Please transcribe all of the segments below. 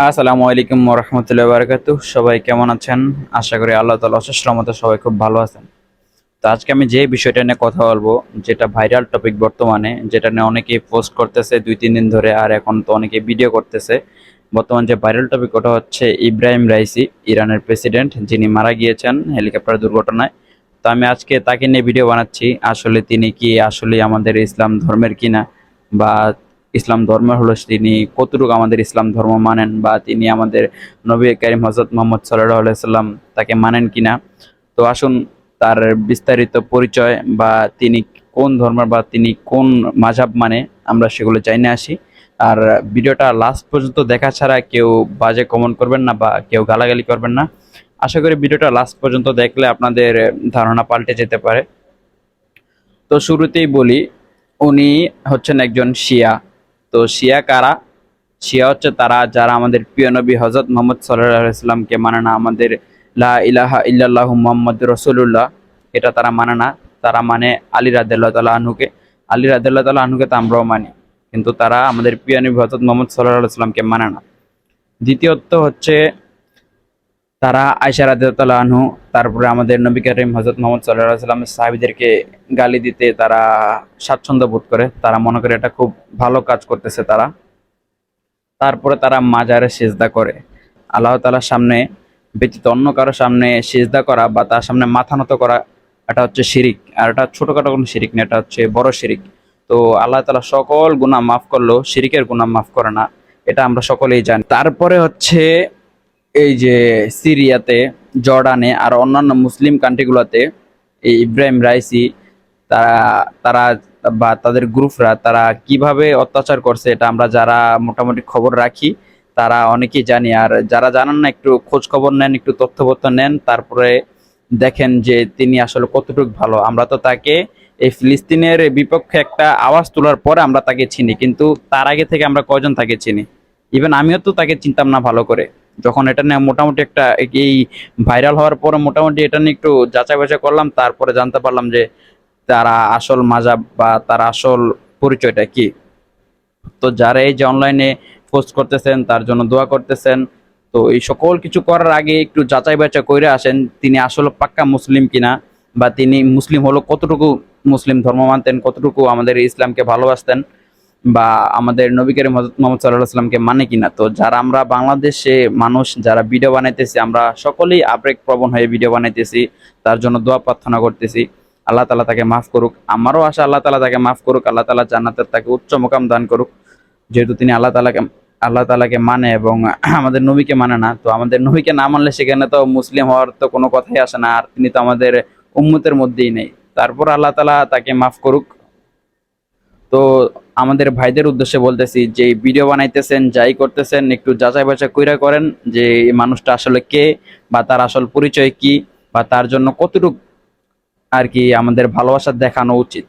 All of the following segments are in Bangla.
আসসালামু আলাইকুম ওয়া রাহমাতুল্লাহি ওয়া বারাকাতুহু। সবাই কেমন আছেন? আশা করি আল্লাহ তাআলার অশেষ রহমতে সবাই খুব ভালো আছেন। তো আজকে আমি যে বিষয়টা নিয়ে কথা বলবো, যেটা ভাইরাল টপিক বর্তমানে, যেটা নিয়ে অনেকেই পোস্ট করতেছে ২-৩ দিন ধরে, আর এখন তো অনেকেই ভিডিও করতেছে। বর্তমান যে ভাইরাল টপিক ওটা হচ্ছে ইব্রাহিম রাইসি, ইরানের প্রেসিডেন্ট, যিনি মারা গিয়েছেন হেলিকপ্টার দুর্ঘটনায়। তো আমি আজকে তাকে নিয়ে ভিডিও বানাচ্ছি। আসলে তিনি কি আসলে আমাদের ইসলাম ধর্মের কিনা, বা ইসলাম ধর্মের হলো তিনি কতটুকু আমাদের ইসলাম ধর্ম মানেন, বা তিনি আমাদের নবী করিম হযরত মুহাম্মদ সাল্লাল্লাহু আলাইহি সাল্লাম তাকে মানেন কিনা। তো আসুন তার বিস্তারিত পরিচয়, বা তিনি কোন ধর্মের বা তিনি কোন মাযহাব মানে, আমরা সেগুলো জানিয়ে আসি। আর ভিডিওটা লাস্ট পর্যন্ত দেখা ছাড়া কেউ বাজে কমেন্ট করবেন না বা কেউ গালাগালি করবেন না। আশা করি ভিডিওটা লাস্ট পর্যন্ত দেখলে আপনাদের ধারণা পাল্টে যেতে পারে। তো শুরুতেই বলি, উনি হচ্ছেন একজন শিয়া। তো শিয়া কারা? শিয়া হচ্ছে তারা যারা আমাদের প্রিয় নবী হযরত মুহাম্মদ সাল্লাল্লাহু আলাইহি সাল্লামকে মানে না, আমাদের লা ইলাহা ইল্লাল্লাহু মুহাম্মাদুর রাসূলুল্লাহ এটা তারা মানে না। তারা মানে আলী রাদিয়াল্লাহু তাআলা আনহুকে। আলী রাদিয়াল্লাহু তাআলা আনহুকে তো আমরাও মানি, কিন্তু তারা আমাদের প্রিয় নবী হযরত মুহাম্মদ সাল্লাল্লাহু আলাইহি সাল্লামকে মানে না। দ্বিতীয়ত হচ্ছে তারা আয়েশা রাদিয়াল্লাহু তাআলা আনহু, তারপরে আমাদের নবী করিম হযরত মুহাম্মদ সাল্লাল্লাহু আলাইহি ওয়াসাল্লামের সাহাবীদেরকে গালি দিতে তারা স্বাচ্ছন্দ্য বোধ করে। তারা মনে করে এটা খুব ভালো কাজ করতেছে তারা। তারপরে তারা মাজারে সিজদা করে। আল্লাহ তাআলার সামনে ব্যতীত অন্য কারো সামনে সিজদা করা বা তার সামনে মাথা নত করা, এটা হচ্ছে শিরিক। আর এটা ছোটখাটো কোনো শিরিক না, এটা হচ্ছে বড় শিরিক। তো আল্লাহ তাআলা সকল গুনাহ মাফ করলেও শিরিকের গুনাহ মাফ করে না, এটা আমরা সকলেই জানি। তারপরে হচ্ছে এই যে সিরিয়াতে, জর্ডানে আর অন্যান্য মুসলিম কান্ট্রিগুলোতে এই ইব্রাহিম রাইসি তারা তারা বা তাদের গ্রুপরা তারা কিভাবে অত্যাচার করছে, এটা আমরা যারা মোটামুটি খবর রাখি তারা অনেকেই জানি। আর যারা জানান না, একটু খোঁজ খবর নেন, একটু তথ্যপত্র নেন, তারপরে দেখেন যে তিনি আসলে কতটুকু ভালো। আমরা তো তাকে এই ফিলিস্তিনের বিপক্ষে একটা আওয়াজ তোলার পরে আমরা তাকে চিনি, কিন্তু তার আগে থেকে আমরা কয়জন তাকে চিনি? ইভেন আমিও তো তাকে চিনতাম না ভালো করে। যখন এটা নিয়ে মোটামুটি একটা এই ভাইরাল হওয়ার পরে মোটামুটি এটা নিয়ে একটু যাচাই বাছাই করলাম, তারপরে জানতে পারলাম যে তারা আসল মাযহাব বা তার আসল পরিচয়টা কি। তো যারা এই যে অনলাইনে পোস্ট করতেছেন তার জন্য দোয়া করতেছেন। তো এই সকল কিছু করার আগে একটু যাচাই বাছাই করে আসেন তিনি আসলে পাক্কা মুসলিম কিনা, বা তিনি মুসলিম হলো কতটুকু মুসলিম ধর্ম মানতেন, কতটুকু আমাদের ইসলামকে ভালোবাসতেন, বা আমাদের নবী করিম হযরত মুহাম্মদ সাল্লাল্লাহু আলাইহি ওয়াসাল্লামকে মানে কিনা। তো যারা আমরা বাংলাদেশে মানুষ যারা ভিডিও বানাইতেছি, আমরা সকলেই আবেগপ্রবণ হয়ে ভিডিও বানাইতেছি, তার জন্য দোয়া প্রার্থনা করতেছি। আল্লাহ তাআলা তাকে মাফ করুক। আমারও আশা আল্লাহ তাআলা তাকে মাফ করুক, আল্লাহ তাআলা জান্নাতের তাকে উচ্চ মোকাম দান করুক। যেহেতু তিনি আল্লাহ তাআলাকে মানে এবং আমাদের নবীকে মানে না। তো আমাদের নবীকে না মানলে সেখানে তো মুসলিম হওয়ার তো কোনো কথাই আসে না, আর তিনি তো আমাদের উম্মতের মধ্যেই নেই। তারপর আল্লাহ তাআলা তাকে মাফ করুক। তো আমাদের ভাইদের উদ্দেশ্যে বলতেছি, যে ভিডিও বানাইতেছেন যাই করতেছেন একটু যাচাই বাছাই কইরা করেন, যে এই মানুষটা আসলে কে, বা তার আসল পরিচয় কি, বা তার জন্য কতটুকু আর কি আমাদের ভালোবাসা দেখানো উচিত।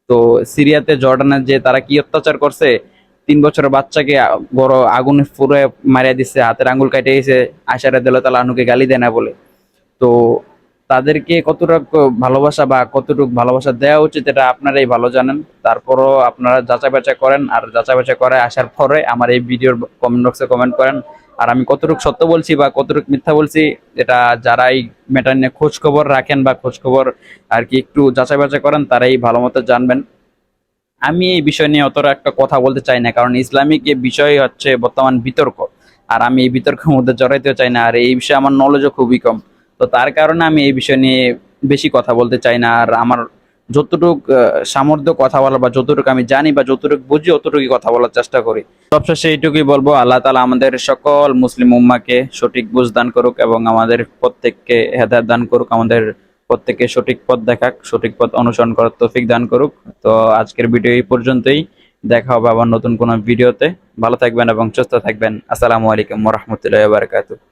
তো সিরিয়াতে জর্ডানের যে তারা কি অত্যাচার করছে, ৩ বছরের বাচ্চাকে বড় আগুনে পুড়ে মারিয়া দিচ্ছে, হাতের আঙ্গুল কাটে গেছে, আয়েশা রাদিয়াল্লাহু তাআলা আনহুকে গালি দেয় না বলে। তো তাদেরকে কতটুকু ভালোবাসা বা কতটুকু ভালোবাসা দেওয়া উচিত এটা আপনারাই ভালো জানেন। তারপরও আপনারা যাচাই বাছাই করেন, আর যাচাই বাছাই করে আসার পরে আমার এই ভিডিওর কমেন্ট বক্সে কমেন্ট করেন। আর আমি কতটুকু সত্য বলছি বা কতটুকু মিথ্যা বলছি, এটা যারা এই ম্যাটার নিয়ে খোঁজ খবর রাখেন বা খোঁজ খবর আর কি একটু যাচাই বাছাই করেন, তারাই ভালো মতো জানবেন। আমি এই বিষয় নিয়ে অতটা একটা কথা বলতে চাই না, কারণ ইসলামিক এই বিষয় হচ্ছে বর্তমান বিতর্ক। আর আমি এই বিতর্কের মধ্যে জড়াইতেও চাই না, আর এই বিষয়ে আমার নলেজও খুবই কম। তো তার কারণে আমি এই বিষয় নিয়ে বেশি কথা বলতে চাই না। আর আমার যতটুক সামর্থ্য কথা বলার, বা যতটুকু আমি জানি বা যতটুকু বুঝি অতটুকুই কথা বলার চেষ্টা করি। সবশেষে এইটুকুই বলবো, আল্লাহ তাআলা আমাদের সকল মুসলিম উম্মাহকে সঠিক বুঝ দান করুক এবং আমাদের প্রত্যেককে হেদায়েত দান করুক, আমাদের প্রত্যেককে সঠিক পথ দেখাক, সঠিক পথ অনুসরণ করার তৌফিক দান করুক। তো আজকের ভিডিও এই পর্যন্তই। দেখা হবে আবার নতুন কোনো ভিডিওতে। ভালো থাকবেন এবং সুস্থ থাকবেন। আসসালামু আলাইকুম ওয়া রাহমাতুল্লাহি ওয়া বারাকাতুহু।